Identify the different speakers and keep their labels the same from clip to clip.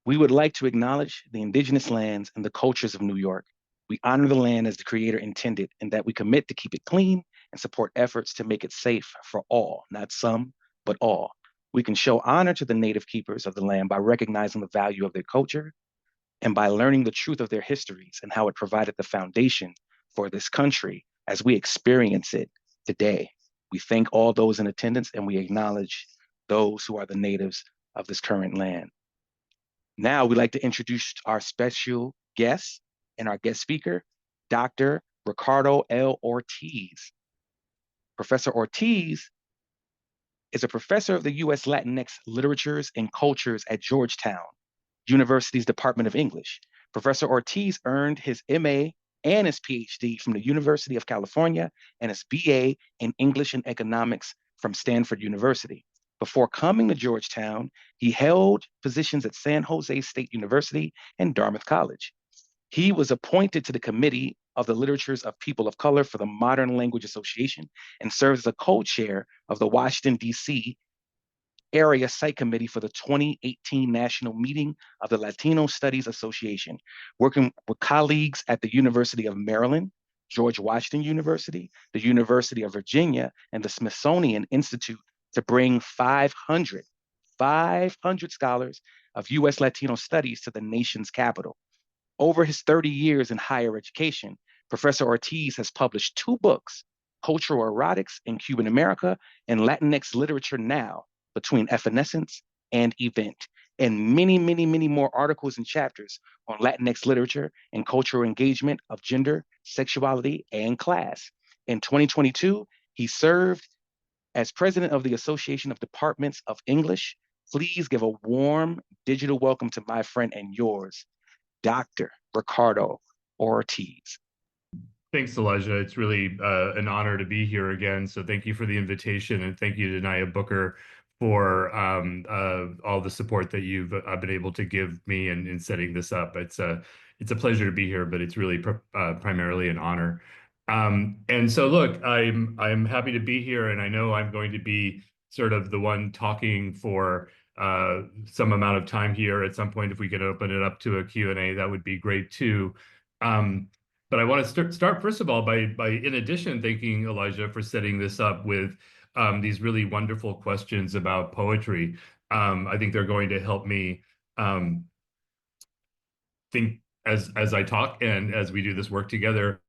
Speaker 1: We would like to acknowledge the indigenous lands and the cultures of New York. We honor the land as the Creator intended, and that we commit to keep it clean and support efforts to make it safe for all, not some, but all. We can show honor to the native keepers of the land by recognizing the value of their culture and by learning the truth of their histories and how it provided the foundation for this country as we experience it today. We thank all those in attendance and we acknowledge those who are the natives of this current land. Now we'd like to introduce our special guest and our guest speaker, Dr. Ricardo L. Ortiz. Professor Ortiz is a professor of the US Latinx Literatures and Cultures at Georgetown University's Department of English. Professor Ortiz earned his MA and his PhD from the University of California and his BA in English and Economics from Stanford University. Before coming to Georgetown, he held positions at San Jose State University and Dartmouth College. He was appointed to the Committee of the Literatures of People of Color for the Modern Language Association and serves as a co-chair of the Washington, D.C. Area Site Committee for the 2018 National Meeting of the Latino Studies Association, working with colleagues at the University of Maryland, George Washington University, the University of Virginia, and the Smithsonian Institution to bring 500 scholars of US Latino studies to the nation's capital. Over his 30 years in higher education, Professor Ortiz has published 2 books, Cultural Erotics in Cuban America and Latinx Literature Now, Between Evanescence and Event, and many, many, many more articles and chapters on Latinx literature and cultural engagement of gender, sexuality, and class. In 2022, he served as president of the Association of Departments of English. Please give a warm digital welcome to my friend and yours, Dr. Ricardo Ortiz.
Speaker 2: Thanks, Elijah. It's really an honor to be here again. So thank you for the invitation, and thank you to Naya Booker for all the support that you've been able to give me in setting this up. It's a pleasure to be here, but it's really primarily an honor. And so, look, I'm happy to be here, and I know I'm going to be sort of the one talking for some amount of time here. At some point, if we could open it up to a Q&A, that would be great too. But I want to start first of all by in addition thanking Elijah for setting this up with these really wonderful questions about poetry. I think they're going to help me think as I talk and as we do this work together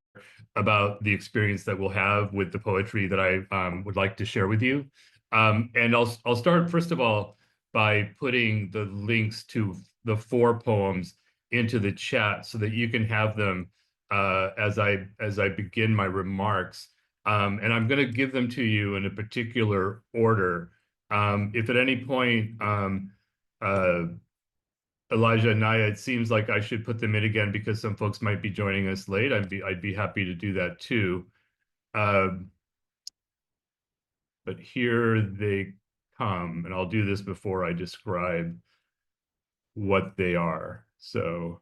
Speaker 2: about the experience that we'll have with the poetry that I would like to share with you. And I'll start first of all by putting the links to the 4 poems into the chat so that you can have them as I begin my remarks. And I'm going to give them to you in a particular order. If at any point, Elijah and Naya, it seems like I should put them in again because some folks might be joining us late, I'd be happy to do that too. But here they come, and I'll do this before I describe what they are. So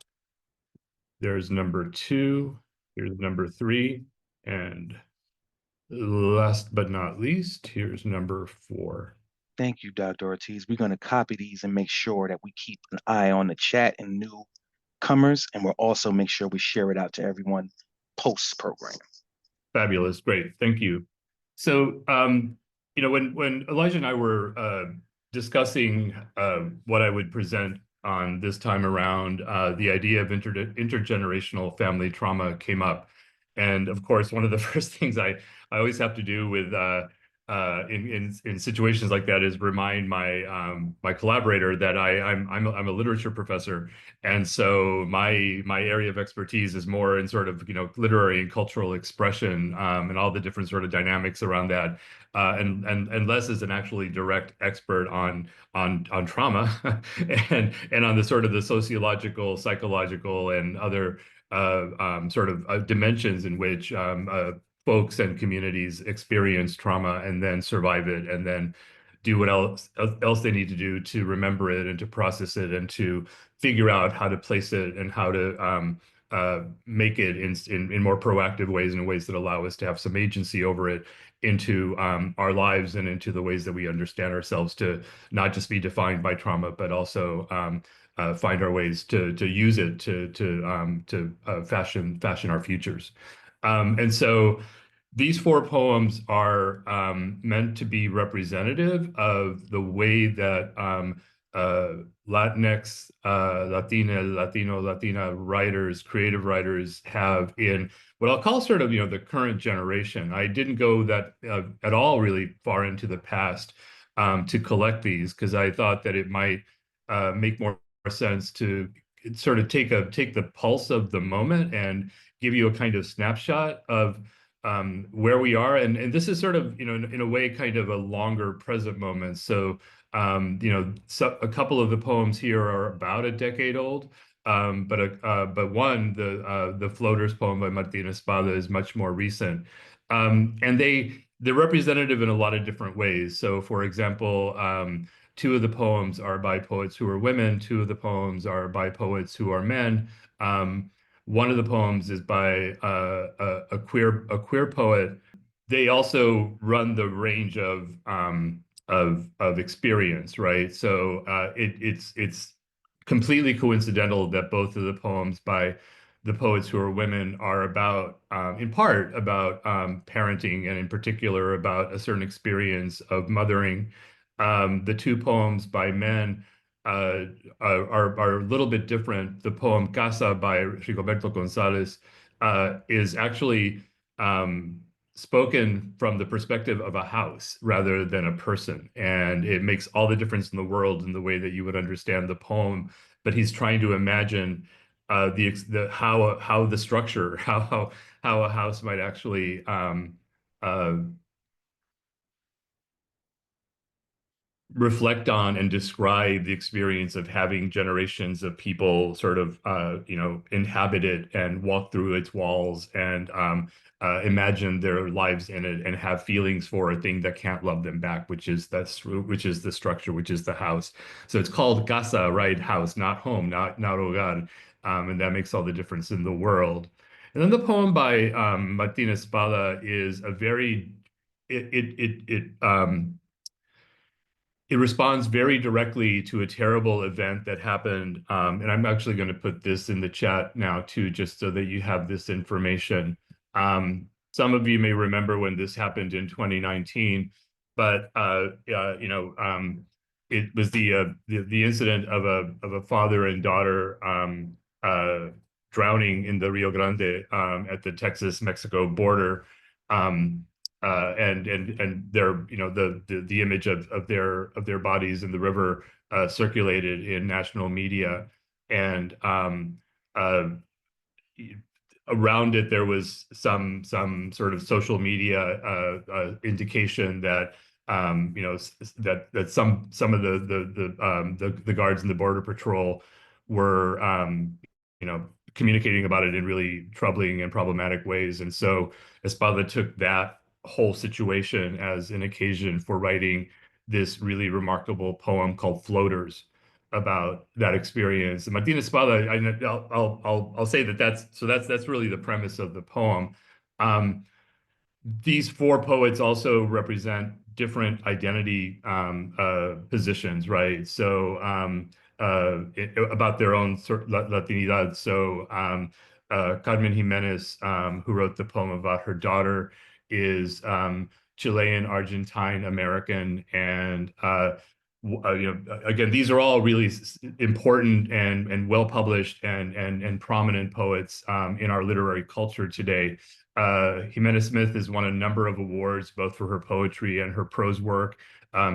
Speaker 2: there's number 2, here's number 3, and last but not least, here's number 4.
Speaker 1: Thank you, Dr. Ortiz. We're going to copy these and make sure that we keep an eye on the chat and newcomers, and we'll also make sure we share it out to everyone post-program.
Speaker 2: Fabulous, great, thank you. So, you know, when Elijah and I were discussing what I would present on this time around, the idea of intergenerational family trauma came up. And of course, one of the first things I always have to do with in situations like that is remind my my collaborator that I'm a literature professor, and so my area of expertise is more in sort of, you know, literary and cultural expression and all the different sort of dynamics around that, and Les is an actually direct expert on trauma and on the sort of the sociological, psychological, and other sort of dimensions in which folks and communities experience trauma and then survive it and then do what else they need to do to remember it and to process it and to figure out how to place it and how to make it in more proactive ways and in ways that allow us to have some agency over it into our lives and into the ways that we understand ourselves to not just be defined by trauma, but also find our ways to use it to fashion our futures. And so these four poems are meant to be representative of the way that Latinx, Latina writers, creative writers have in what I'll call sort of, the current generation. I didn't go that at all really far into the past to collect these because I thought that it might make more sense to sort of take the pulse of the moment and give you a kind of snapshot of where we are. And this is sort of, in a way, kind of a longer present moment. So, so a couple of the poems here are about a decade old. But one, the Floaters poem by Martín Espada is much more recent. And they're representative in a lot of different ways. So, for example, two of the poems are by poets who are women. Two of the poems are by poets who are men. One of the poems is by a queer poet. They also run the range of experience, right? So it's completely coincidental that both of the poems by the poets who are women are about, in part, about parenting, and in particular about a certain experience of mothering. The two poems by men are a little bit different. The poem Casa by Rigoberto González is actually spoken from the perspective of a house rather than a person. And it makes all the difference in the world in the way that you would understand the poem. But he's trying to imagine how the structure, how a house might actually reflect on and describe the experience of having generations of people sort of, inhabit it and walk through its walls and imagine their lives in it and have feelings for a thing that can't love them back, which is the structure, which is the house. So it's called casa, right? House, not home, not hogar. And that makes all the difference in the world. And then the poem by Martín Espada is a very, it responds very directly to a terrible event that happened. And I'm actually going to put this in the chat now too, just so that you have this information. Some of you may remember when this happened in 2019, but it was the incident of a father and daughter drowning in the Rio Grande at the Texas-Mexico border. And their, the image of their bodies in the river circulated in national media, and around it there was some sort of social media indication that that some of the guards in the Border Patrol were communicating about it in really troubling and problematic ways. And so Espada took that whole situation as an occasion for writing this really remarkable poem called Floaters about that experience. And Martín Espada, I'll say that's really the premise of the poem. These four poets also represent different identity positions, right? So about their own sort of Latinidad. So Carmen Giménez, who wrote the poem about her daughter, is Chilean, Argentine, American, and again, these are all really important and well published and prominent poets in our literary culture today. Giménez Smith has won a number of awards, both for her poetry and her prose work.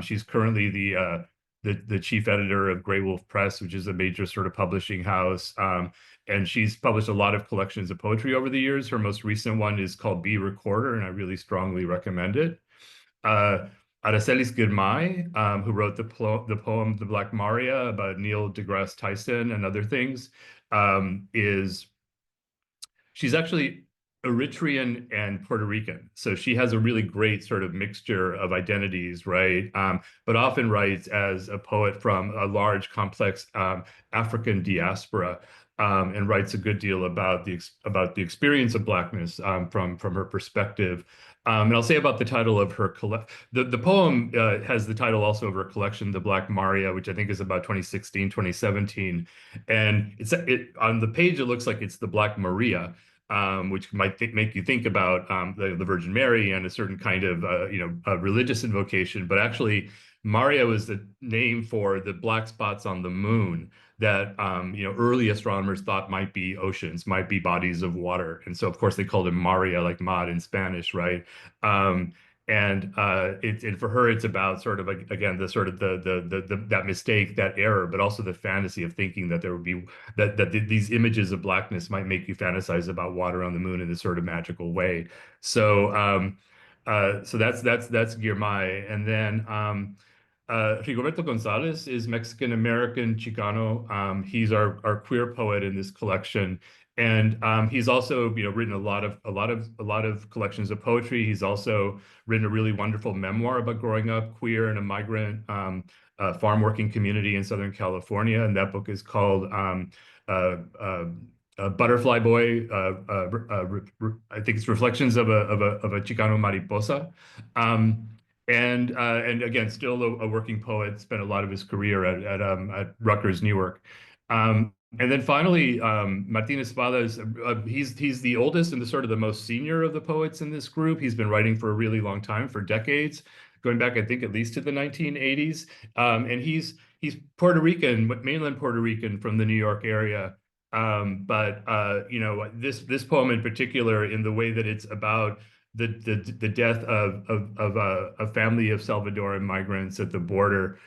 Speaker 2: She's currently the chief editor of Grey Wolf Press, which is a major sort of publishing house. And she's published a lot of collections of poetry over the years. Her most recent one is called Be Recorder, and I really strongly recommend it. Aracelis Girmay, who wrote the poem The Black Maria about Neil deGrasse Tyson and other things, she's actually Eritrean and Puerto Rican. So she has a really great sort of mixture of identities, right? But often writes as a poet from a large, complex African diaspora, and writes a good deal about the experience of Blackness from her perspective. And I'll say about the title of her the poem has the title also of her collection, The Black Maria, which I think is about 2016, 2017. And on the page, it looks like it's the Black Maria, which might make you think about the Virgin Mary and a certain kind of a religious invocation. But actually, Maria was the name for the black spots on the moon that early astronomers thought might be oceans, might be bodies of water. And so, of course, they called him Maria, like Mar in Spanish, right? And for her, it's about sort of again the sort of that mistake, that error, but also the fantasy of thinking that there would be these images of blackness might make you fantasize about water on the moon in this sort of magical way. So that's Girmay, and then Rigoberto González is Mexican American Chicano. He's our queer poet in this collection. And he's also, written a lot of collections of poetry. He's also written a really wonderful memoir about growing up queer in a migrant farm working community in Southern California, and that book is called Butterfly Boy. I think it's Reflections of a Chicano Mariposa. And again, still a working poet. Spent a lot of his career at Rutgers, Newark. And then finally, Martín Espada is he's the oldest and the sort of the most senior of the poets in this group. He's been writing for a really long time, for decades, going back, I think, at least to the 1980s. And he's Puerto Rican, mainland Puerto Rican from the New York area. But this poem in particular, in the way that it's about the death of a family of Salvadoran migrants at the border,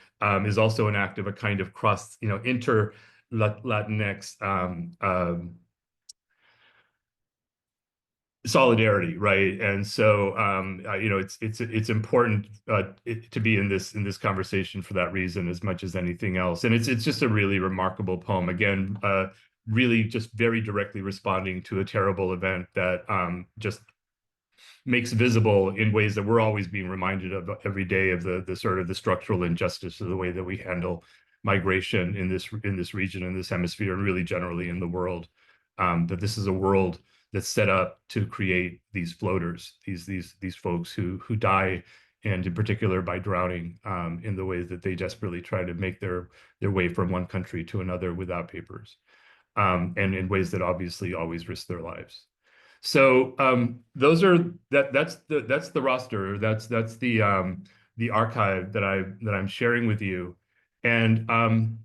Speaker 2: is also an act of a kind of cross, inter Latinx solidarity, right? And so it's important to be in this conversation for that reason as much as anything else. And it's just a really remarkable poem. Again, really just very directly responding to a terrible event that just makes visible in ways that we're always being reminded of every day, of the sort of the structural injustice of the way that we handle migration in this region, in this hemisphere, and really generally in the world. That this is a world that's set up to create these floaters, these folks who die, and in particular by drowning, in the ways that they desperately try to make their way from one country to another without papers, and in ways that obviously always risk their lives. So that's the roster. That's the archive that I'm sharing with you. And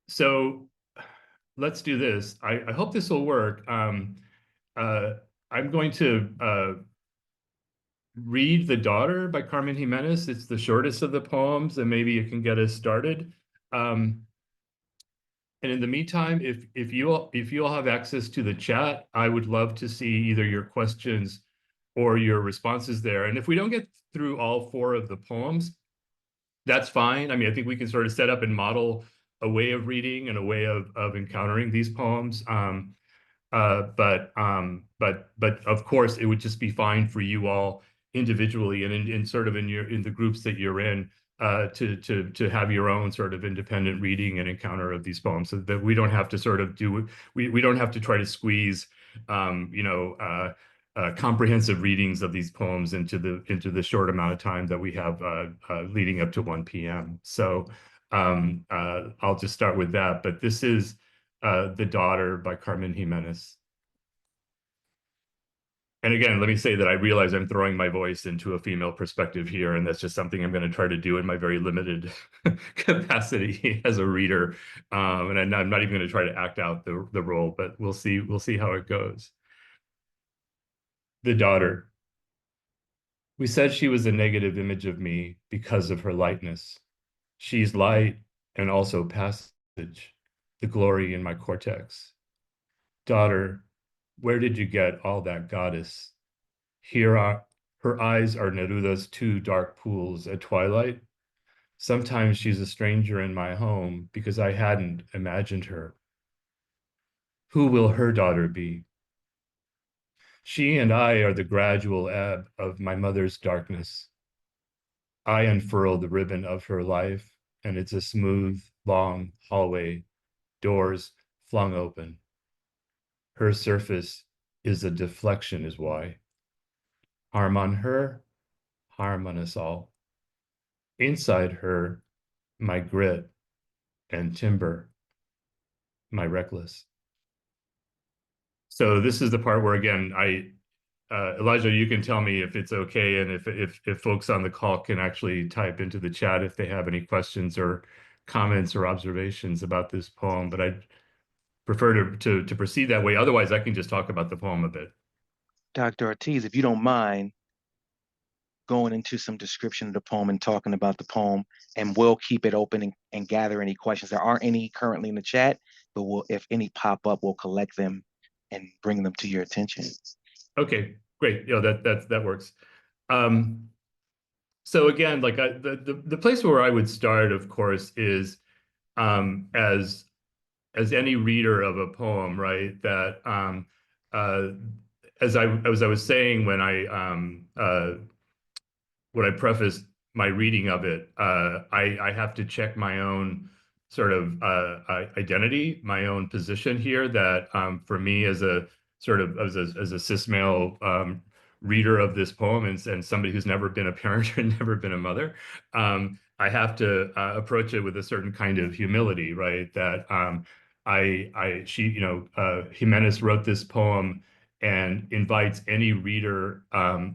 Speaker 2: so let's do this. I hope this will work. I'm going to read The Daughter by Carmen Giménez. It's the shortest of the poems, and maybe it can get us started. And in the meantime, if you all have access to the chat, I would love to see either your questions or your responses there. And if we don't get through all 4 of the poems, that's fine. I mean, I think we can sort of set up and model a way of reading and a way of encountering these poems. But of course, it would just be fine for you all individually and in sort of in the groups that you're in, to have your own sort of independent reading and encounter of these poems, so that we don't have to sort of we don't have to try to squeeze comprehensive readings of these poems into the short amount of time that we have leading up to 1 p.m. So I'll just start with that. But this is The Daughter by Carmen Giménez. And again, let me say that I realize I'm throwing my voice into a female perspective here, and that's just something I'm going to try to do in my very limited capacity as a reader. And I'm not even going to try to act out the role, but we'll see how it goes. The Daughter. We said she was a negative image of me because of her lightness. She's light and also passage, the glory in my cortex. Daughter, where did you get all that goddess? Her eyes are Neruda's 2 dark pools at twilight. Sometimes she's a stranger in my home because I hadn't imagined her. Who will her daughter be? She and I are the gradual ebb of my mother's darkness. I unfurl the ribbon of her life, and it's a smooth, long hallway, doors flung open. Her surface is a deflection, is why. Harm on her, harm on us all. Inside her, my grit and timber, my reckless. So this is the part where, again, Elijah, you can tell me if it's okay, and if folks on the call can actually type into the chat if they have any questions or comments or observations about this poem. But I'd prefer to proceed that way. Otherwise, I can just talk about the poem a bit.
Speaker 1: Dr. Ortiz, if you don't mind going into some description of the poem and talking about the poem, and we'll keep it open and gather any questions. There aren't any currently in the chat, but if any pop up, we'll collect them and bring them to your attention.
Speaker 2: Okay, great. That works. So again, like the place where I would start, of course, is as any reader of a poem, right? That uh, as I was saying when I prefaced my reading of it, I have to check my own sort of identity, my own position here. That for me, as a sort of as a cis male reader of this poem, and somebody who's never been a parent or never been a mother, I have to approach it with a certain kind of humility, right? That Giménez wrote this poem and invites any reader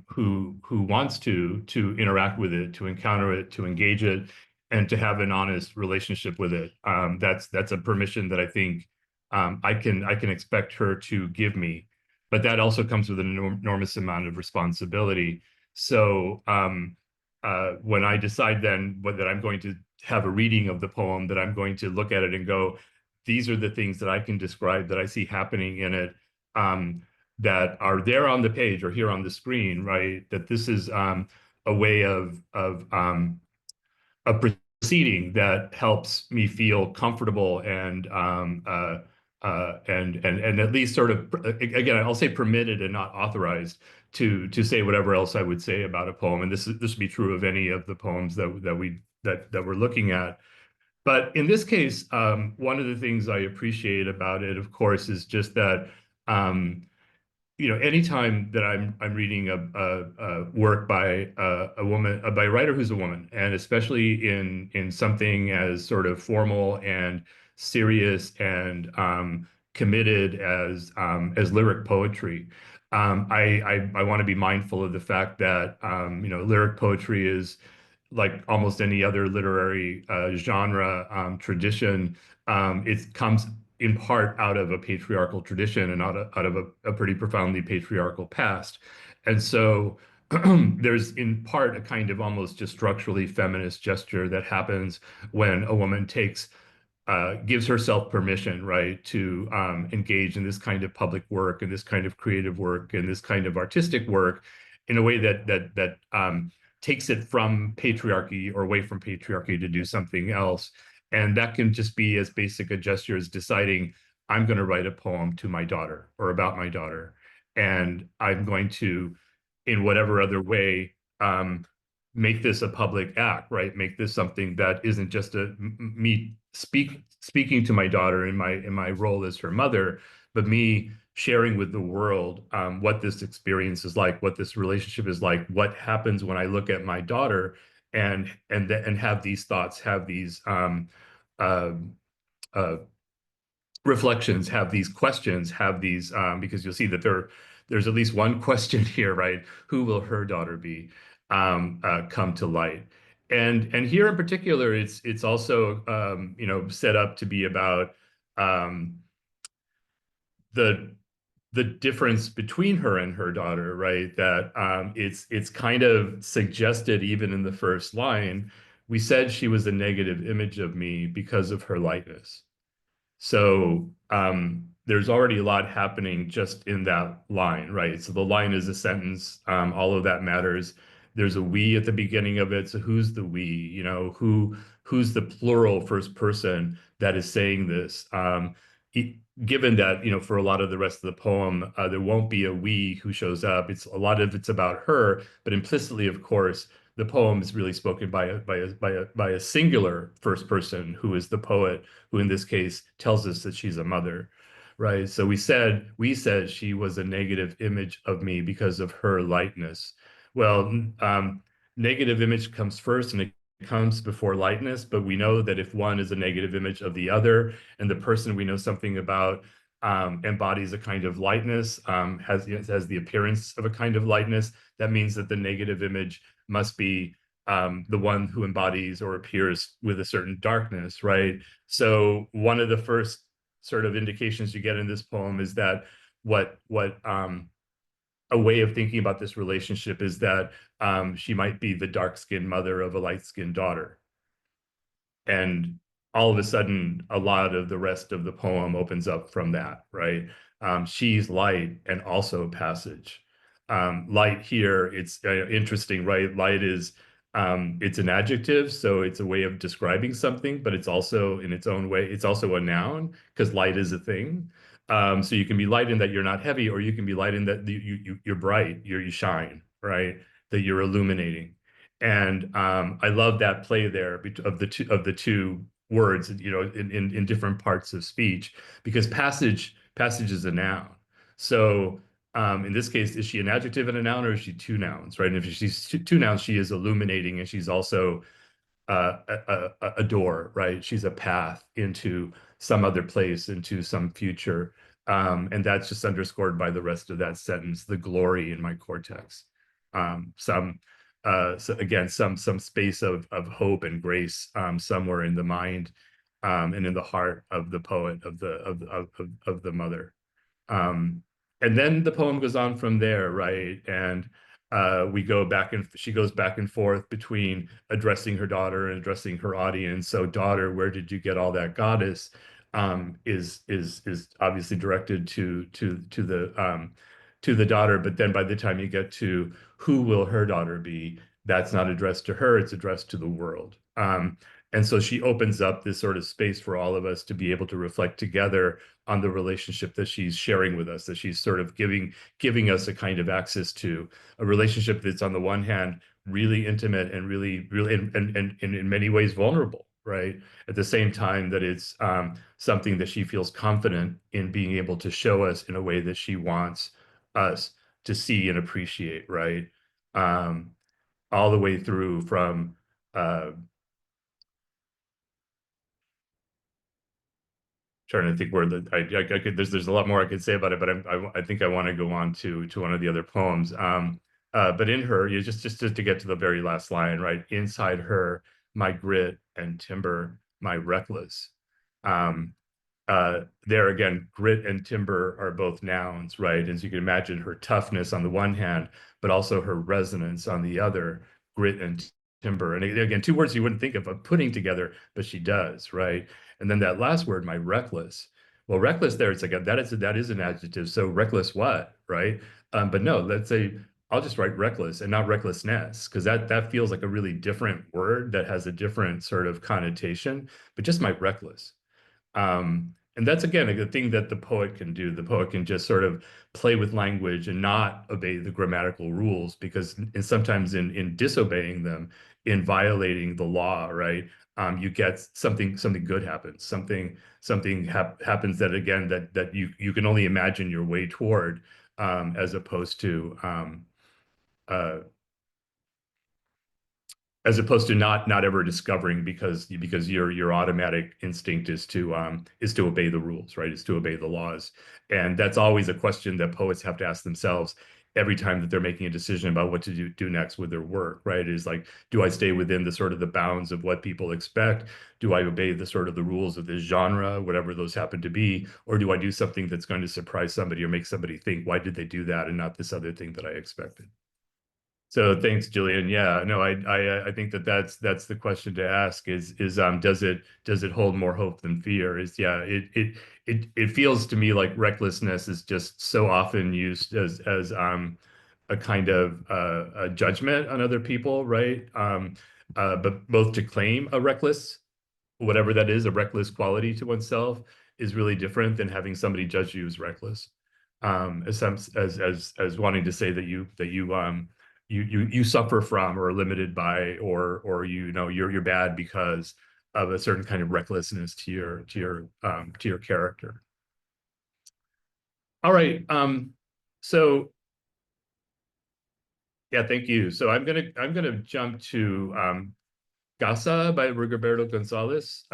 Speaker 2: who wants to interact with it, to encounter it, to engage it, and to have an honest relationship with it. That's a permission that I think I can expect her to give me, but that also comes with an enormous amount of responsibility. So when I decide then that I'm going to have a reading of the poem, that I'm going to look at it and go, these are the things that I can describe that I see happening in it. That are there on the page or here on the screen, right? That this is a way of proceeding that helps me feel comfortable and at least sort of, again, I'll say permitted and not authorized to say whatever else I would say about a poem. And this would be true of any of the poems that we're looking at. But in this case, one of the things I appreciate about it, of course, is just that anytime that I'm reading a work by a woman, by a writer who's a woman, and especially in something as sort of formal and serious and committed as lyric poetry, I want to be mindful of the fact that lyric poetry is like almost any other literary genre tradition. It comes in part out of a patriarchal tradition and out of a pretty profoundly patriarchal past. And so there's in part a kind of almost just structurally feminist gesture that happens when a woman gives herself permission, right, to engage in this kind of public work and this kind of creative work and this kind of artistic work in a way that takes it from patriarchy or away from patriarchy to do something else. And that can just be as basic a gesture as deciding, I'm going to write a poem to my daughter or about my daughter. And I'm going to, in whatever other way, make this a public act, right? Make this something that isn't just me speaking to my daughter in my role as her mother, but me sharing with the world what this experience is like, what this relationship is like, what happens when I look at my daughter and have these thoughts, have these uh, reflections, have these questions, have these because you'll see that there's at least one question here, right? Who will her daughter be? Come to light. And here in particular, it's also set up to be about the difference between her and her daughter, right? That it's kind of suggested even in the first line. We said she was a negative image of me because of her lightness. So there's already a lot happening just in that line, right? So the line is a sentence. All of that matters. There's a we at the beginning of it. So who's the we? Who's the plural first person that is saying this? given that, for a lot of the rest of the poem, there won't be a we who shows up. A lot of it's about her, but implicitly, of course, the poem is really spoken by a singular first person who is the poet, who in this case tells us that she's a mother, right? So we said she was a negative image of me because of her lightness. Well, negative image comes first, and it comes before lightness, but we know that if one is a negative image of the other, and the person we know something about embodies a kind of lightness, has the appearance of a kind of lightness, that means that the negative image must be the one who embodies or appears with a certain darkness, right? So one of the first sort of indications you get in this poem is that what a way of thinking about this relationship is that she might be the dark-skinned mother of a light-skinned daughter. And all of a sudden, a lot of the rest of the poem opens up from that, right? She's light and also passage. Light here, it's interesting, right? Light is, it's an adjective, so it's a way of describing something, but it's also, in its own way, it's also a noun, because light is a thing. So you can be light in that you're not heavy, or you can be light in that you're bright, you shine, right? That you're illuminating. And I love that play there of the two words, in different parts of speech, because passage is a noun. So in this case, is she an adjective and a noun, or is she two nouns, right? And if she's two nouns, she is illuminating, and she's also a door, right? She's a path into some other place, into some future. And that's just underscored by the rest of that sentence, the glory in my cortex. So again, some space of hope and grace somewhere in the mind and in the heart of the poet, of the mother. And then the poem goes on from there, right? And she goes back and forth between addressing her daughter and addressing her audience. So, daughter, where did you get all that goddess? Is obviously directed to the daughter, but then by the time you get to who will her daughter be, that's not addressed to her, it's addressed to the world. And so she opens up this sort of space for all of us to be able to reflect together on the relationship that she's sharing with us, that she's sort of giving us a kind of access to, a relationship that's on the one hand really intimate and really and in many ways vulnerable, right? At the same time that it's something that she feels confident in being able to show us in a way that she wants us to see and appreciate, right? All the way through from trying to think where I could, there's a lot more I could say about it, but I think I want to go on to one of the other poems. But in her, you just to get to the very last line, right? Inside her, my grit and timber, my reckless. There again, grit and timber are both nouns, right? As you can imagine, her toughness on the one hand, but also her resonance on the other, grit and timber. And again, two words you wouldn't think of putting together, but she does, right? And then that last word, my reckless. Well, reckless there, it's like that is an adjective. So reckless what, right? But no, let's say I'll just write reckless and not recklessness, because that feels like a really different word that has a different sort of connotation, but just my reckless. And that's, again, a good thing that the poet can do. The poet can just sort of play with language and not obey the grammatical rules, because sometimes in disobeying them, in violating the law, right, you get something good happens. Something happens that, again, that you can only imagine your way toward, as opposed to uh, not ever discovering, because your automatic instinct is to obey the rules, right? Is to obey the laws. And that's always a question that poets have to ask themselves every time that they're making a decision about what to do next with their work, right? Is like, do I stay within the sort of the bounds of what people expect? Do I obey the sort of the rules of this genre, whatever those happen to be? Or do I do something that's going to surprise somebody or make somebody think, why did they do that and not this other thing that I expected? So thanks, Jillian. Yeah, no, I think that's the question to ask is does it hold more hope than fear? It feels to me like recklessness is just so often used as a kind of a judgment on other people, right? But both to claim a reckless, whatever that is, a reckless quality to oneself, is really different than having somebody judge you as reckless, as wanting to say that you suffer from or are limited by or you're bad because of a certain kind of recklessness to your character. All right. So yeah, thank you. So I'm gonna jump to Casa by Rigoberto González.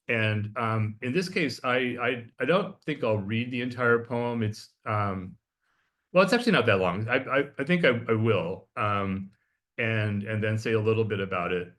Speaker 2: In this case, I don't think I'll read the entire poem. It's well, it's actually not that long. I think I will, and then say a little bit about it,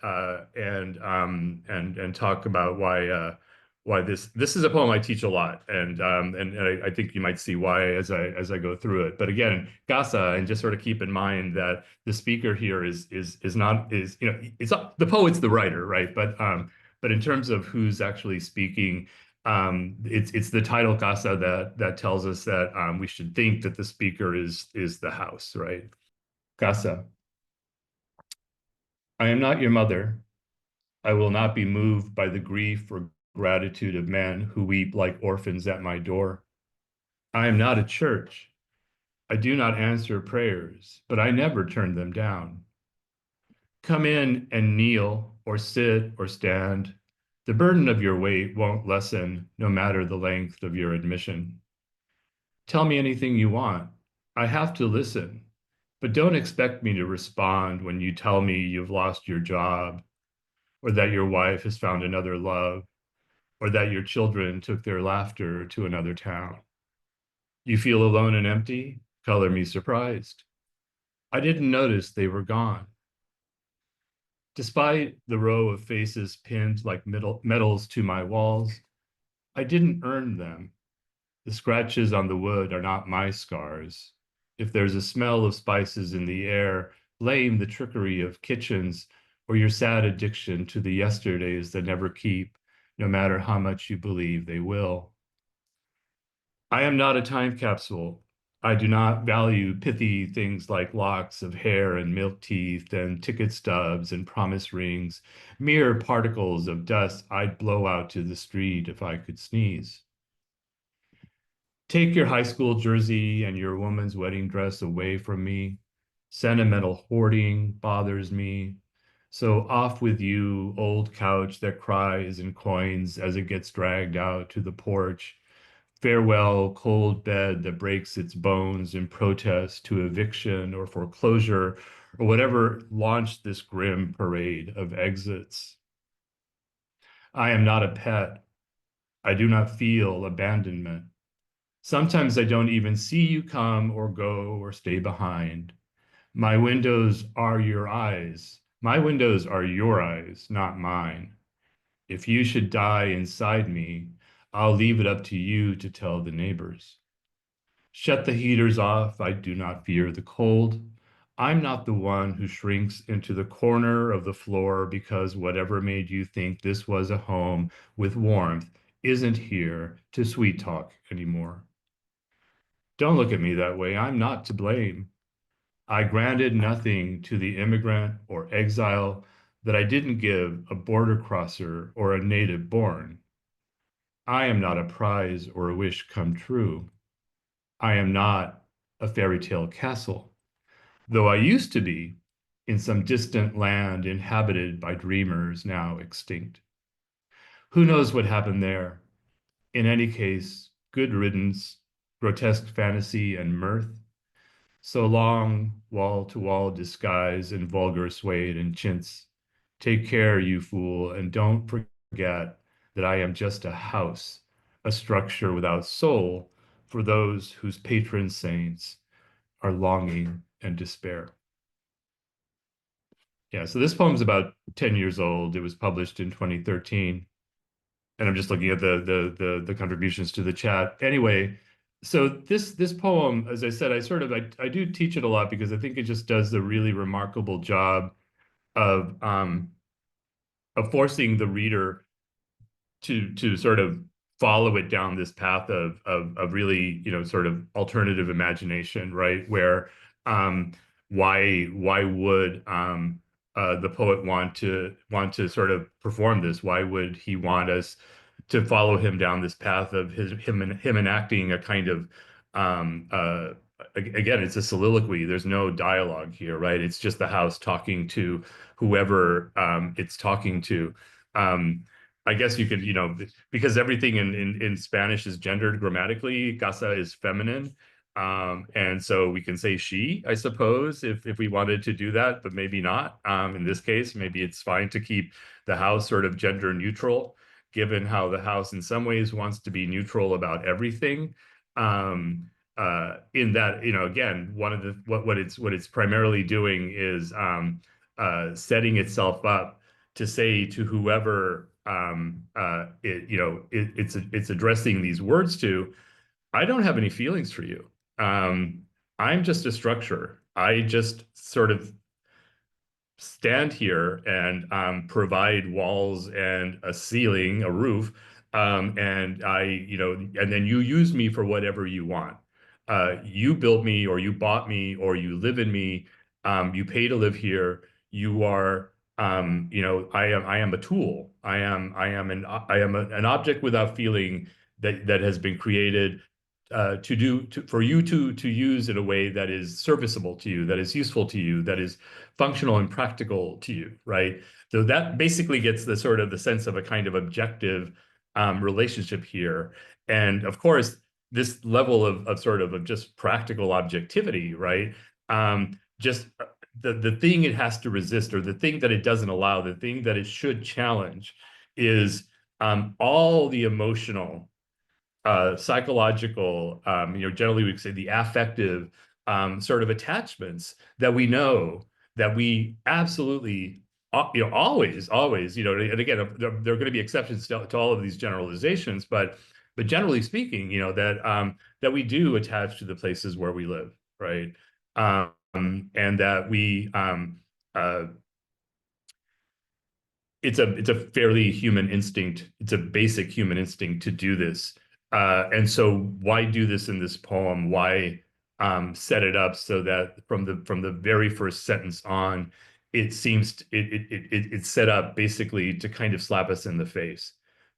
Speaker 2: and talk about why this is a poem I teach a lot, and I think you might see why as I go through it. But again, Casa, and just sort of keep in mind that the speaker here is not it's not the poet's the writer, right? But in terms of who's actually speaking, it's the title Casa that tells us that we should think that the speaker is the house, right? Casa. I am not your mother. I will not be moved by the grief or gratitude of men who weep like orphans at my door. I am not a church. I do not answer prayers, but I never turn them down. Come in and kneel or sit or stand. The burden of your weight won't lessen, no matter the length of your admission. Tell me anything you want. I have to listen, but don't expect me to respond when you tell me you've lost your job, or that your wife has found another love, or that your children took their laughter to another town. You feel alone and empty? Color me surprised. I didn't notice they were gone. Despite the row of faces pinned like medals to my walls, I didn't earn them. The scratches on the wood are not my scars. If there's a smell of spices in the air, blame the trickery of kitchens or your sad addiction to the yesterdays that never keep, no matter how much you believe they will. I am not a time capsule. I do not value pithy things like locks of hair and milk teeth and ticket stubs and promise rings, mere particles of dust I'd blow out to the street if I could sneeze. Take your high school jersey and your woman's wedding dress away from me. Sentimental hoarding bothers me. So off with you, old couch that cries and coins as it gets dragged out to the porch. Farewell, cold bed that breaks its bones in protest to eviction or foreclosure or whatever launched this grim parade of exits. I am not a pet. I do not feel abandonment. Sometimes I don't even see you come or go or stay behind. My windows are your eyes. My windows are your eyes, not mine. If you should die inside me, I'll leave it up to you to tell the neighbors. Shut the heaters off. I do not fear the cold. I'm not the one who shrinks into the corner of the floor because whatever made you think this was a home with warmth isn't here to sweet talk anymore. Don't look at me that way. I'm not to blame. I granted nothing to the immigrant or exile that I didn't give a border crosser or a native born. I am not a prize or a wish come true. I am not a fairy tale castle, though I used to be in some distant land inhabited by dreamers now extinct. Who knows what happened there? In any case, good riddance, grotesque fantasy and mirth. So long, wall-to-wall disguise and vulgar suede and chintz. Take care, you fool, and don't forget that I am just a house, a structure without soul for those whose patron saints are longing and despair. Yeah, so this poem's about 10 years old. It was published in 2013. And I'm just looking at the contributions to the chat. Anyway, so this poem, as I said, I do teach it a lot because I think it just does a really remarkable job of forcing the reader to sort of follow it down this path of really, sort of alternative imagination, right? Where why would the poet want to sort of perform this? Why would he want us to follow him down this path of him enacting a kind of again, it's a soliloquy. There's no dialogue here, right? It's just the house talking to whoever it's talking to. I guess you could, because everything in Spanish is gendered grammatically, casa is feminine. And so we can say she, I suppose, if we wanted to do that, but maybe not. In this case, maybe it's fine to keep the house sort of gender neutral, given how the house in some ways wants to be neutral about everything. In that, again, one of the what it's primarily doing is setting itself up to say to whoever it's addressing these words to, I don't have any feelings for you. I'm just a structure. I just sort of stand here and provide walls and a ceiling, a roof, and and then you use me for whatever you want. You built me, or you bought me, or you live in me. You pay to live here. You are, I am a tool. I am an object without feeling that has been created for you to use in a way that is serviceable to you, that is useful to you, that is functional and practical to you, right? So that basically gets the sort of the sense of a kind of objective relationship here. And of course, this level of sort of just practical objectivity, right? Just the thing it has to resist, or the thing that it doesn't allow, the thing that it should challenge, is all the emotional, psychological, generally we say the affective sort of attachments that we know, that we absolutely, always, and again, there are going to be exceptions to all of these generalizations, but generally speaking, that we do attach to the places where we live, right? And that we, it's a fairly human instinct. It's a basic human instinct to do this. And so why do this in this poem? Why set it up so that from the very first sentence on, it seems it's set up basically to kind of slap us in the face,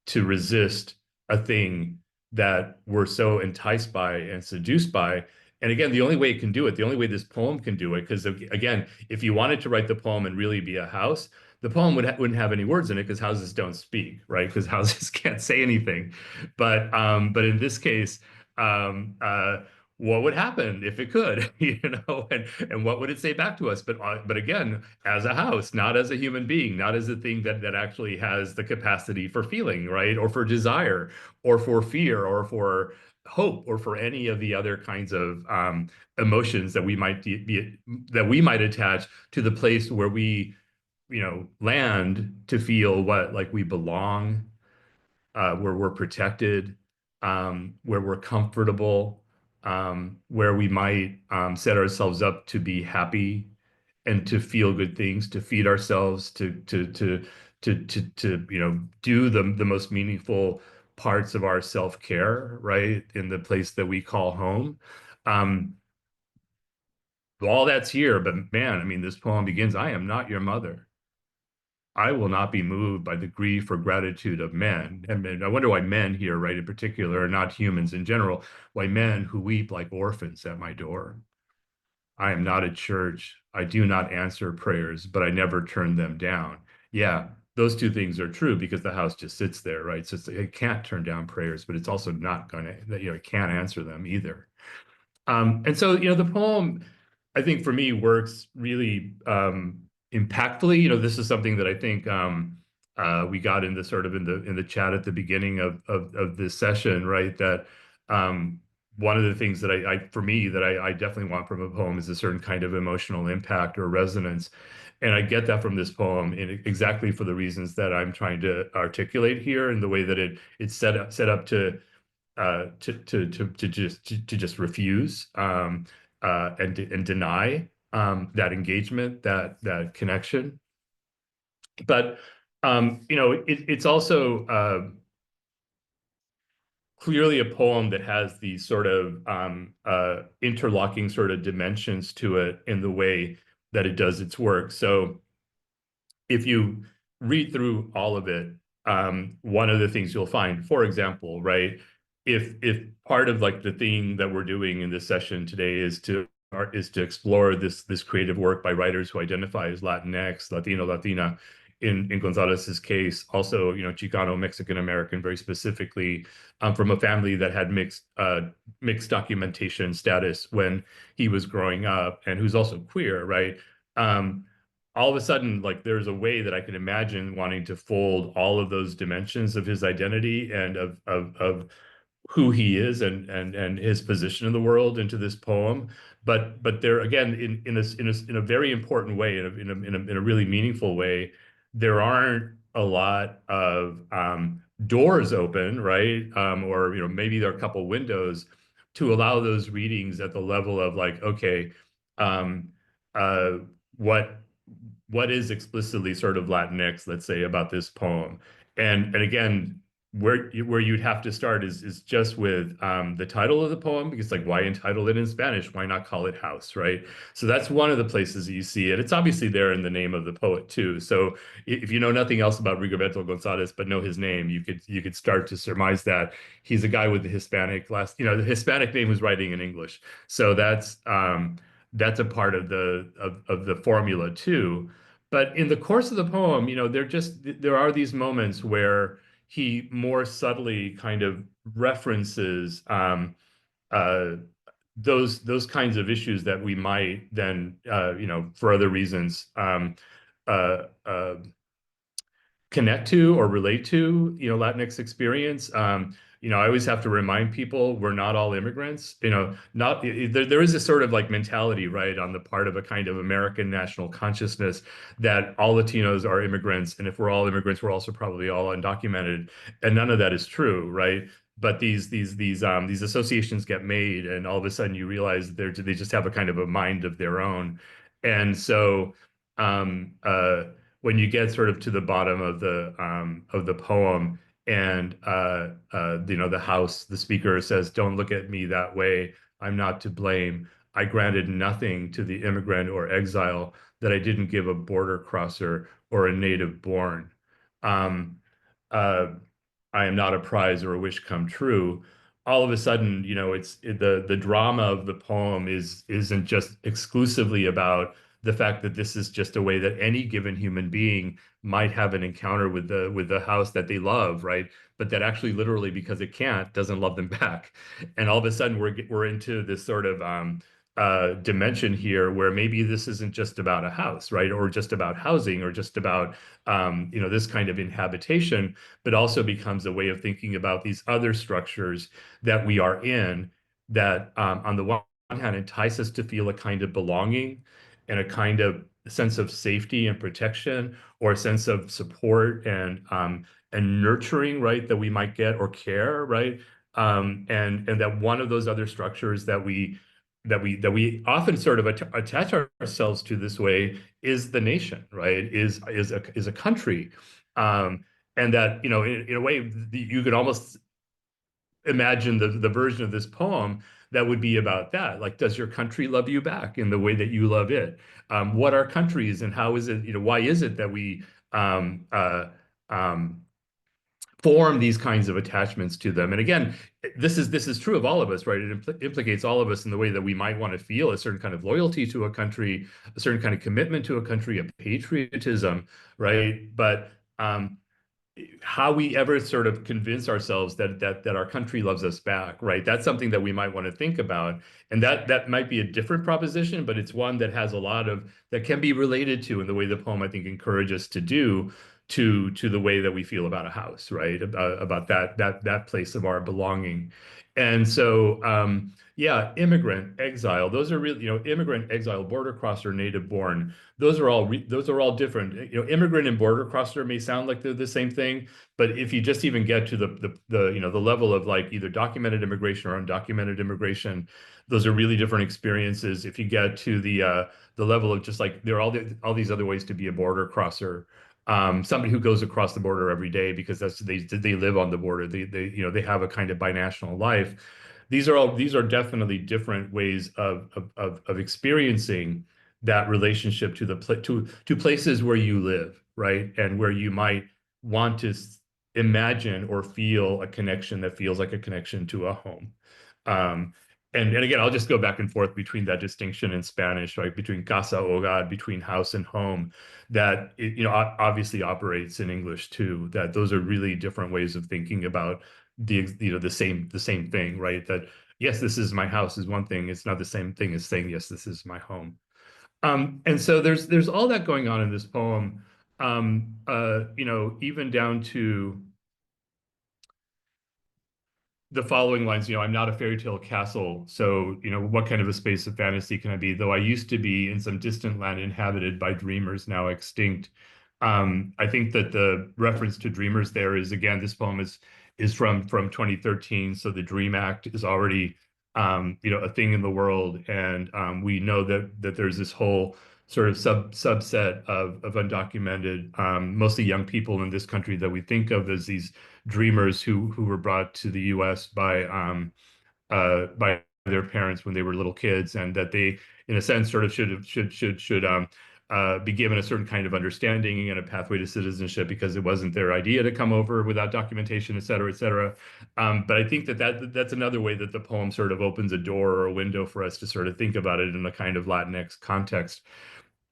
Speaker 2: to resist a thing that we're so enticed by and seduced by. And again, the only way it can do it, the only way this poem can do it, because again, if you wanted to write the poem and really be a house, the poem wouldn't have any words in it, because houses don't speak, right? Because houses can't say anything. But in this case, what would happen if it could, and what would it say back to us? But again, as a house, not as a human being, not as a thing that actually has the capacity for feeling, right, or for desire, or for fear, or for hope, or for any of the other kinds of emotions that we might attach to the place where we land to feel like we belong, where we're protected, where we're comfortable, where we might set ourselves up to be happy and to feel good things, to feed ourselves, to do the most meaningful parts of our self-care, right, in the place that we call home. All that's here, but man, I mean, this poem begins, I am not your mother. I will not be moved by the grief or gratitude of men. And I wonder why men here, right, in particular, are not humans in general, why men who weep like orphans at my door. I am not a church. I do not answer prayers, but I never turn them down. Yeah, those two things are true, because the house just sits there, right? So it can't turn down prayers, but it's also not going to, it can't answer them either. And so, the poem, I think for me, works really impactfully. This is something that I think we got in the sort of in the chat at the beginning of this session, right? That one of the things that for me, that I definitely want from a poem is a certain kind of emotional impact or resonance. And I get that from this poem exactly for the reasons that I'm trying to articulate here, and the way that it's set up to just refuse and deny that engagement, that connection. But it's also clearly a poem that has these sort of interlocking sort of dimensions to it in the way that it does its work. So if you read through all of it, one of the things you'll find, for example, right, if part of like the thing that we're doing in this session today is to explore this creative work by writers who identify as Latinx, Latino, Latina, in González's case, also, you know, Chicano, Mexican American, very specifically, from a family that had mixed documentation status when he was growing up, and who's also queer, right? All of a sudden, like, there's a way that I can imagine wanting to fold all of those dimensions of his identity and of who he is and his position in the world into this poem. But there again, in a very important way, in a really meaningful way, there aren't a lot of doors open, right? Or, you know, maybe there are a couple windows to allow those readings at the level of like, okay, um, uh, what what is explicitly sort of Latinx, let's say, about this poem? And again, where you'd have to start is just with the title of the poem, because like, why entitle it in Spanish? Why not call it House, right? So that's one of the places that you see it. It's obviously there in the name of the poet too. So if you know nothing else about Rigoberto González but know his name, you could start to surmise that he's a guy with the Hispanic last, you know, the Hispanic name who's writing in English. So that's a part of the formula too. But in the course of the poem, you know, there are these moments where he more subtly kind of references uh, those kinds of issues that we might then, you know, for other reasons, uh, uh, connect to or relate to, you know, Latinx experience. You know, I always have to remind people we're not all immigrants. You know, not there is a sort of like mentality, right, on the part of a kind of American national consciousness that all Latinos are immigrants, and if we're all immigrants, we're also probably all undocumented, and none of that is true, right? But these associations get made, and all of a sudden you realize they just have a kind of a mind of their own, and so um, uh, when you get sort of to the bottom of the poem, and you know, the speaker says, "Don't look at me that way. I'm not to blame. I granted nothing to the immigrant or exile that I didn't give a border crosser or a native born. Um, uh, I am not a prize or a wish come true." All of a sudden, you know, the drama of the poem isn't just exclusively about the fact that this is just a way that any given human being might have an encounter with the house that they love, right? But that actually, literally, because it can't, doesn't love them back. And all of a sudden, we're into this sort of dimension here where maybe this isn't just about a house, right, or just about housing, or just about you know, this kind of inhabitation, but also becomes a way of thinking about these other structures that we are in, that on the one hand entice us to feel a kind of belonging and a kind of sense of safety and protection, or a sense of support and nurturing, right, that we might get, or care, right? And that one of those other structures that we often sort of attach ourselves to this way is the nation, right? Is a country, and that, you know, in a way, you could almost imagine the version of this poem that would be about that. Like, does your country love you back in the way that you love it? What are countries, and how is it, you know, why is it that we um, uh, um, form these kinds of attachments to them? And again, this is true of all of us, right? It implicates all of us in the way that we might want to feel a certain kind of loyalty to a country, a certain kind of commitment to a country, a patriotism, right? But how we ever sort of convince ourselves that our country loves us back, right? That's something that we might want to think about, and that might be a different proposition, but it's one that has a lot of that can be related to, in the way the poem, I think, encourages us to do, to the way that we feel about a house, right? About that place of our belonging. And so yeah, immigrant, exile, those are really, you know, immigrant, exile, border crosser, native born, those are all different. You know, immigrant and border crosser may sound like they're the same thing, but if you just even get to the you know, the level of like either documented immigration or undocumented immigration, those are really different experiences. If you get to the level of just like, there are all these other ways to be a border crosser, somebody who goes across the border every day because they live on the border, they you know, they have a kind of binational life. These are definitely different ways of experiencing that relationship to to places where you live, right? And where you might want to imagine or feel a connection that feels like a connection to a home. And again, I'll just go back and forth between that distinction in Spanish, right, between casa, hogar, between house and home, that it, obviously operates in English too. That those are really different ways of thinking about the same thing, right? That yes, this is my house is one thing. It's not the same thing as saying yes, this is my home. And so there's all that going on in this poem. Even down to the following lines, I'm not a fairy tale castle, so, what kind of a space of fantasy can I be? Though I used to be in some distant land inhabited by dreamers now extinct. I think that the reference to dreamers there is, again, this poem is from 2013, so the Dream Act is already, a thing in the world, and we know that there's this whole sort of subset of undocumented, mostly young people in this country that we think of as these dreamers who were brought to the U.S. By their parents when they were little kids, and that they, in a sense, sort of should be given a certain kind of understanding and a pathway to citizenship because it wasn't their idea to come over without documentation, et cetera, et cetera. But I think that's another way that the poem sort of opens a door or a window for us to sort of think about it in a kind of Latinx context.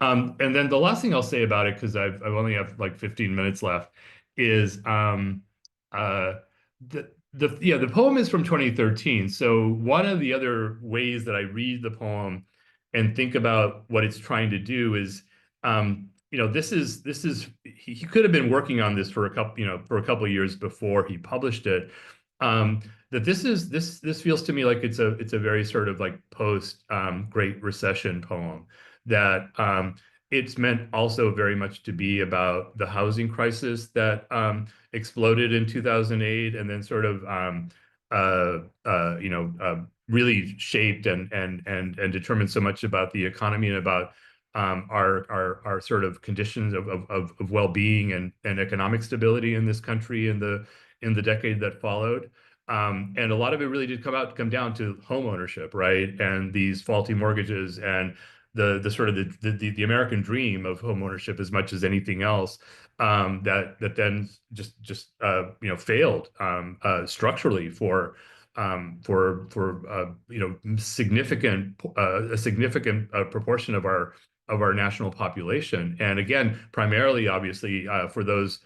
Speaker 2: And then the last thing I'll say about it, because I've only have like 15 minutes left, is uh, the poem is from 2013. So one of the other ways that I read the poem and think about what it's trying to do is, this is he could have been working on this for a couple of years before he published it. That this feels to me like it's a very sort of like post Great Recession poem that it's meant also very much to be about the housing crisis that exploded in 2008 and then sort of really shaped and determined so much about the economy and about our sort of conditions of well-being and economic stability in this country in the decade that followed. And a lot of it really did come down to home ownership, right? And these faulty mortgages and the sort of the American dream of home ownership as much as anything else, that then just failed structurally for a significant proportion of our national population. And again, primarily, obviously, for those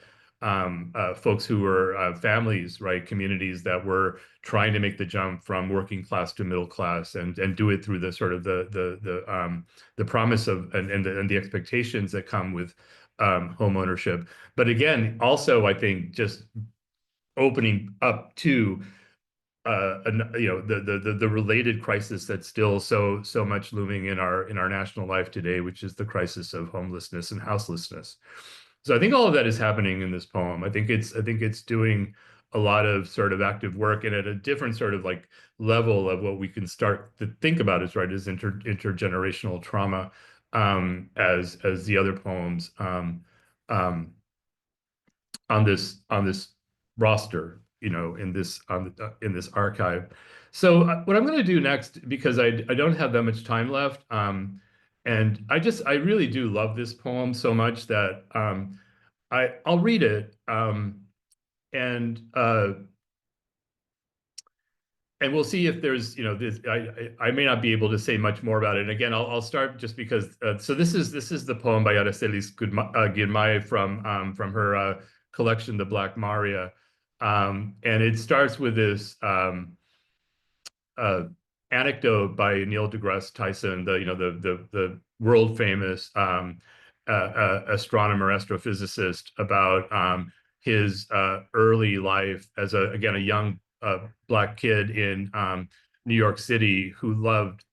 Speaker 2: folks who were families, right, communities that were trying to make the jump from working class to middle class and do it through the sort of the promise of and the expectations that come with home ownership. But again, also, I think just opening up to the related crisis that's still so much looming in our national life today, which is the crisis of homelessness and houselessness. So I think all of that is happening in this poem. I think it's doing a lot of sort of active work and at a different sort of like level of what we can start to think about as intergenerational trauma, as the other poems um, on this roster, in this archive. So what I'm going to do next, because I don't have that much time left, and I really do love this poem so much that I'll read it, and we'll see if there's, this, I may not be able to say much more about it. And again, I'll start just because. So this is the poem by Aracelis Girmay from her collection, The Black Maria, and it starts with this anecdote by Neil deGrasse Tyson, the world famous astronomer, astrophysicist, about his early life as a young Black kid in New York City who loved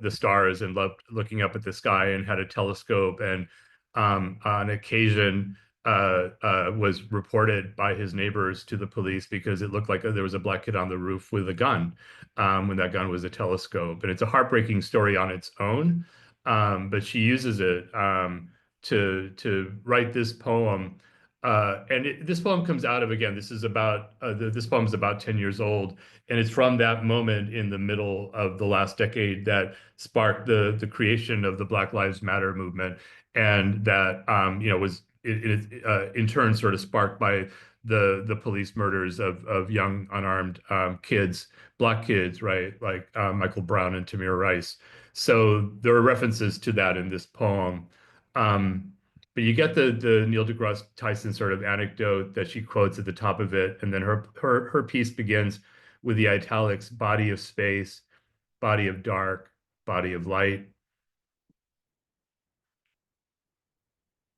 Speaker 2: the stars and loved looking up at the sky and had a telescope, and on occasion was reported by his neighbors to the police because it looked like there was a Black kid on the roof with a gun, when that gun was a telescope. And it's a heartbreaking story on its own, but she uses it to write this poem. This poem comes out of, again, this poem is about 10 years old, and it's from that moment in the middle of the last decade that sparked the creation of the Black Lives Matter movement, and that was in turn sort of sparked by the police murders of young unarmed kids, Black kids, right? Like Michael Brown and Tamir Rice. So there are references to that in this poem. But you get the Neil deGrasse Tyson sort of anecdote that she quotes at the top of it, and then her piece begins with the italics: body of space, body of dark, body of light.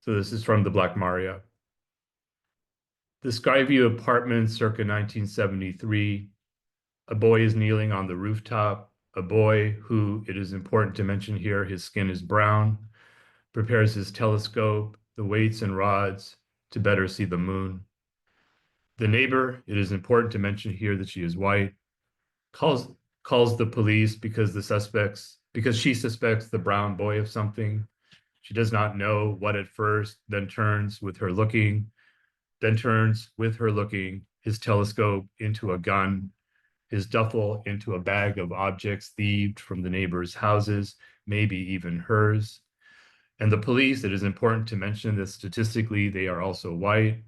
Speaker 2: So this is from the Black Maria. The Skyview apartment circa 1973. A boy is kneeling on the rooftop. A boy who, it is important to mention here, his skin is brown, prepares his telescope, the weights and rods to better see the moon. The neighbor, it is important to mention here that she is white, calls the police because she suspects the brown boy of something. She does not know what at first, then turns with her looking his telescope into a gun, his duffel into a bag of objects thieved from the neighbors' houses, maybe even hers. And the police, it is important to mention that statistically they are also white,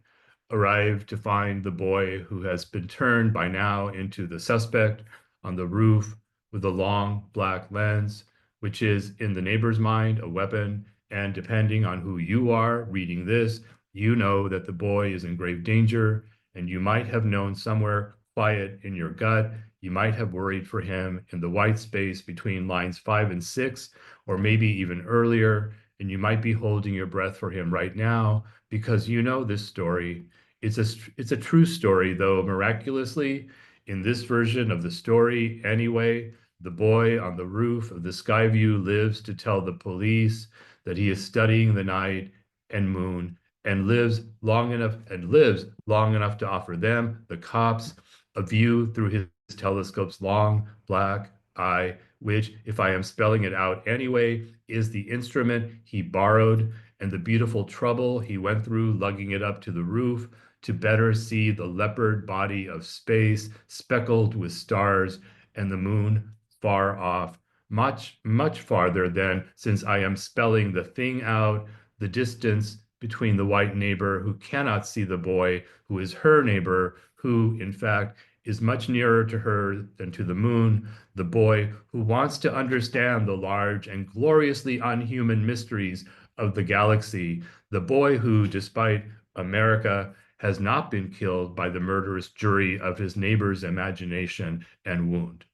Speaker 2: arrive to find the boy who has been turned by now into the suspect on the roof with a long black lens, which is in the neighbor's mind a weapon. And depending on who you are reading this, you know that the boy is in grave danger, and you might have known somewhere quiet in your gut, you might have worried for him in the white space between lines 5 and 6, or maybe even earlier, and you might be holding your breath for him right now because you know this story. It's a true story, though miraculously, in this version of the story anyway, the boy on the roof of the Skyview lives to tell the police that he is studying the night and moon and lives long enough to offer them, the cops, a view through his telescope's long black eye, which, if I am spelling it out anyway, is the instrument he borrowed and the beautiful trouble he went through lugging it up to the roof to better see the leopard body of space speckled with stars and the moon far off, much, much farther than, since I am spelling the thing out, the distance between the white neighbor who cannot see the boy, who is her neighbor, who, in fact, is much nearer to her than to the moon, the boy who wants to understand the large and gloriously unhuman mysteries of the galaxy, the boy who, despite America, has not been killed by the murderous jury of his neighbor's imagination and wound.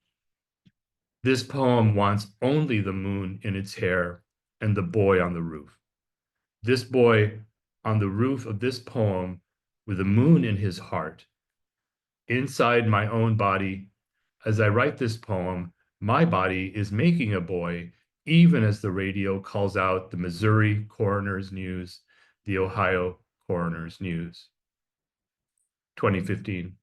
Speaker 2: This poem wants only the moon in its hair and the boy on the roof. This boy on the roof of this poem with the moon in his heart. Inside my own body, as I write this poem, my body is making a boy, even as the radio calls out the Missouri coroner's news, the Ohio coroner's news. 2015.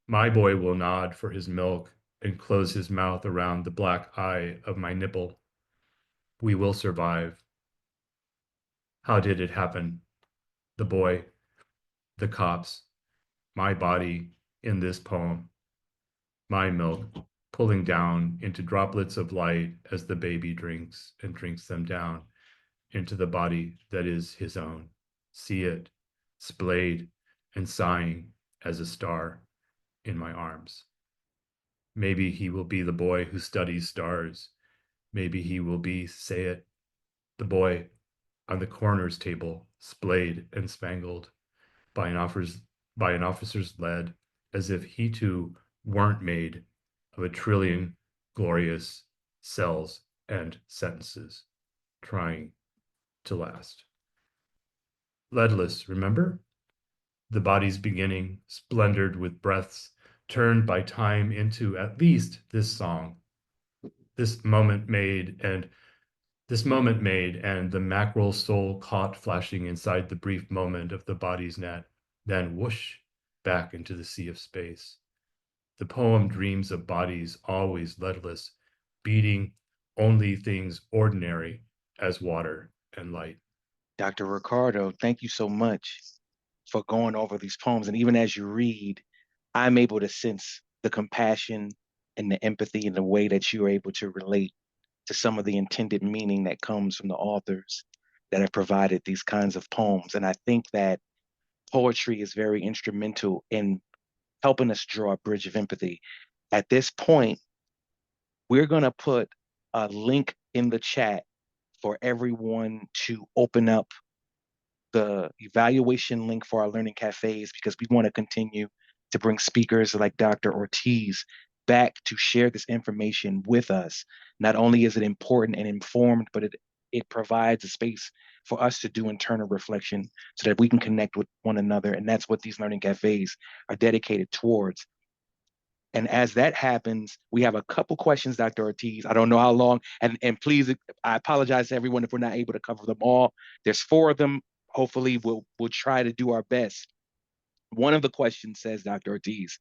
Speaker 2: My boy will nod for his milk and close his mouth around the black eye of my nipple. We will survive. How did it happen? The boy, the cops, my body in this poem, my milk pulling down into droplets of light as the baby drinks and drinks them down into the body that is his own. See it, splayed and sighing as a star in my arms. Maybe he will be the boy who studies stars. Maybe he will be, say it, the boy on the coroner's table, splayed and spangled by an officer's lead, as if he too weren't made of a trillion glorious cells and sentences trying to last. Leadless, remember? The body's beginning, splendored with breaths, turned by time into at least this song. This moment made, and the mackerel soul caught flashing inside the brief moment of the body's net, then whoosh, back into the sea of space. The poem dreams of bodies always leadless, beating only things ordinary as water and light.
Speaker 1: Dr. Ricardo, thank you so much for going over these poems. And even as you read, I'm able to sense the compassion and the empathy and the way that you're able to relate to some of the intended meaning that comes from the authors that have provided these kinds of poems. And I think that poetry is very instrumental in helping us draw a bridge of empathy. At this point, we're going to put a link in the chat for everyone to open up the evaluation link for our learning cafes, because we want to continue to bring speakers like Dr. Ortiz back to share this information with us. Not only is it important and informed, but it provides a space for us to do internal reflection so that we can connect with one another. And that's what these learning cafes are dedicated towards. And as that happens, we have a couple questions, Dr. Ortiz. I don't know how long, and please, I apologize to everyone if we're not able to cover them all. There's four of them. Hopefully, we'll try to do our best. One of the questions says, Dr. Ortiz,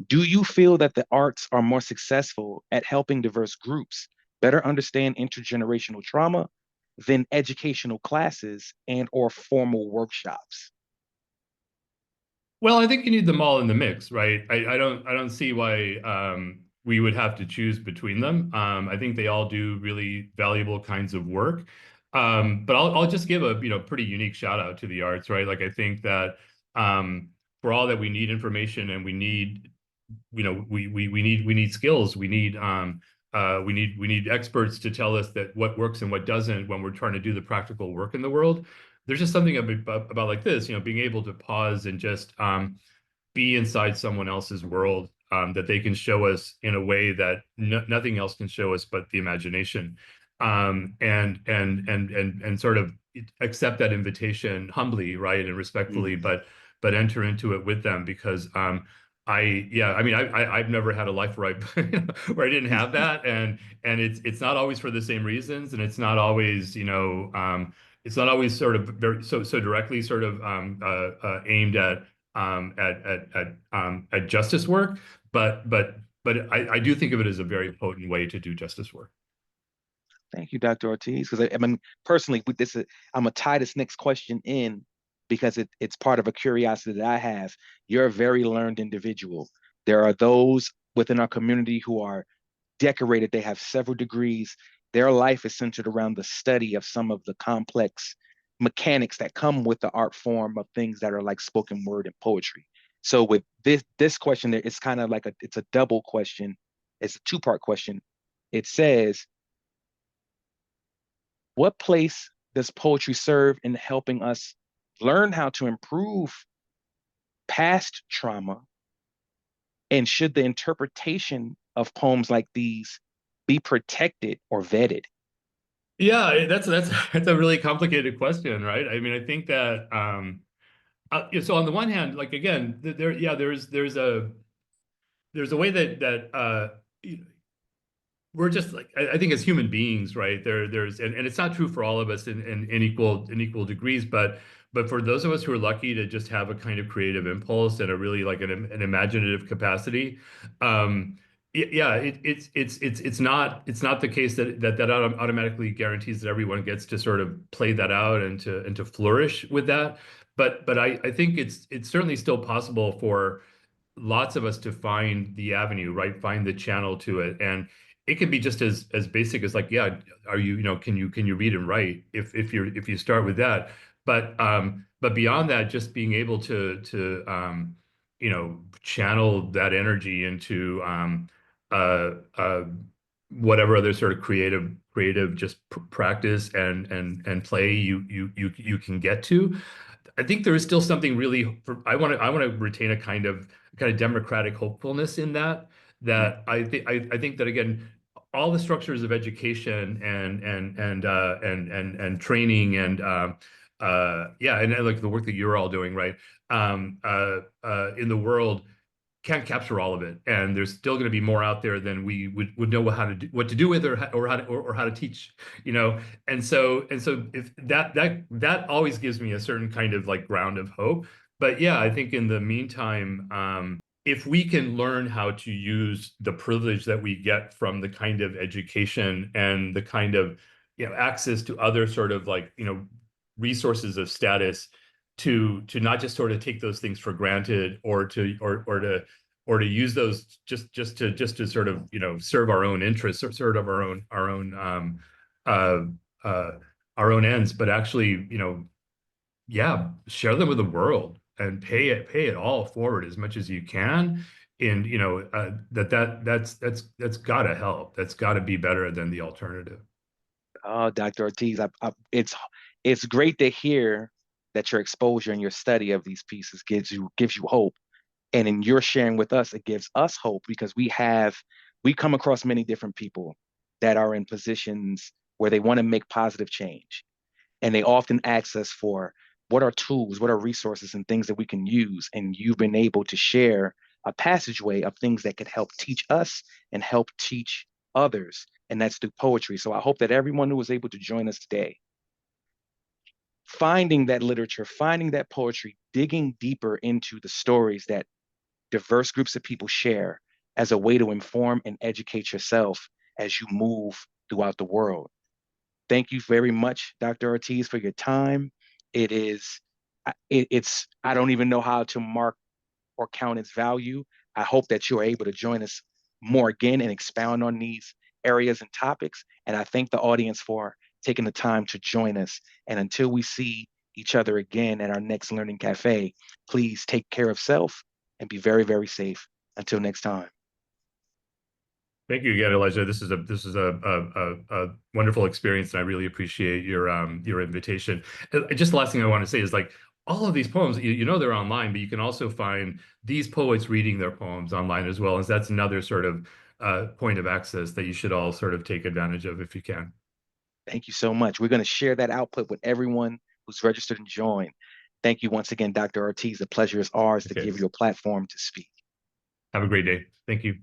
Speaker 1: do you feel that the arts are more successful at helping diverse groups better understand intergenerational trauma than educational classes and or formal workshops?
Speaker 2: Well, I think you need them all in the mix, right? I don't see why we would have to choose between them. I think they all do really valuable kinds of work. But I'll just give a pretty unique shout out to the arts, right? Like I think that for all that we need information and we need we need skills, we need experts to tell us that what works and what doesn't when we're trying to do the practical work in the world. There's just something about like this, being able to pause and just be inside someone else's world that they can show us in a way that nothing else can show us but the imagination, and sort of accept that invitation humbly, right, and respectfully, but enter into it with them, because I've never had a life where where I didn't have that, and it's not always for the same reasons, and it's not always it's not always sort of very so directly sort of aimed at justice work, but I do think of it as a very potent way to do justice work.
Speaker 1: Thank you, Dr. Ortiz. Because I mean, personally, with this, I'm gonna tie this next question in because it's part of a curiosity that I have. You're a very learned individual. There are those within our community who are decorated. They have several degrees. Their life is centered around the study of some of the complex mechanics that come with the art form of things that are like spoken word and poetry. So with this question, it's kind of like it's a double question. It's a two-part question. It says, what place does poetry serve in helping us learn how to improve past trauma? And should the interpretation of poems like these be protected or vetted?
Speaker 2: Yeah, that's a really complicated question, right? I mean, I think that so on the one hand, like again, there's a way that we're just like, I think as human beings, right? And it's not true for all of us in equal degrees, but for those of us who are lucky to just have a kind of creative impulse and a really like an imaginative capacity, yeah, it's not the case that automatically guarantees that everyone gets to sort of play that out and to flourish with that. But I think it's certainly still possible for lots of us to find the avenue, right? Find the channel to it. And it can be just as basic as like, yeah, are can you read and write if you start with that. But beyond that, just being able to channel that energy into whatever other sort of creative just practice and play you can get to. I think there is still something really I want to retain a kind of democratic hopefulness in that I think that again, all the structures of education and training and like the work that you're all doing, right, in the world can't capture all of it, and there's still going to be more out there than we would know what to do with, or how to teach, and so if that always gives me a certain kind of like ground of hope. But yeah, I think in the meantime, if we can learn how to use the privilege that we get from the kind of education and the kind of access to other sort of like resources of status, to not just sort of take those things for granted, or to use those just to sort of serve our own interests, or sort of our own ends, but actually share them with the world, and pay it all forward as much as you can. And that's got to help. That's got to be better than the alternative.
Speaker 1: Oh, Dr. Ortiz, it's great to hear that your exposure and your study of these pieces gives you hope. And in your sharing with us, it gives us hope because we come across many different people that are in positions where they want to make positive change. And they often ask us for what are tools, what are resources and things that we can use. And you've been able to share a passageway of things that could help teach us and help teach others. And that's through poetry. So I hope that everyone who was able to join us today, finding that literature, finding that poetry, digging deeper into the stories that diverse groups of people share as a way to inform and educate yourself as you move throughout the world. Thank you very much, Dr. Ortiz, for your time. It is, it's, I don't even know how to mark or count its value. I hope that you are able to join us more again and expound on these areas and topics. And I thank the audience for taking the time to join us. And until we see each other again at our next Learning Cafe, please take care of self and be very, very safe. Until next time.
Speaker 2: Thank you again, Elijah. This is a wonderful experience, and I really appreciate your invitation. Just the last thing I want to say is like all of these poems, they're online, but you can also find these poets reading their poems online as well. And that's another sort of point of access that you should all sort of take advantage of if you can.
Speaker 1: Thank you so much. We're going to share that output with everyone who's registered and joined. Thank you once again, Dr. Ortiz. The pleasure is ours to
Speaker 2: Okay.
Speaker 1: give you a platform to speak.
Speaker 2: Have a great day. Thank you.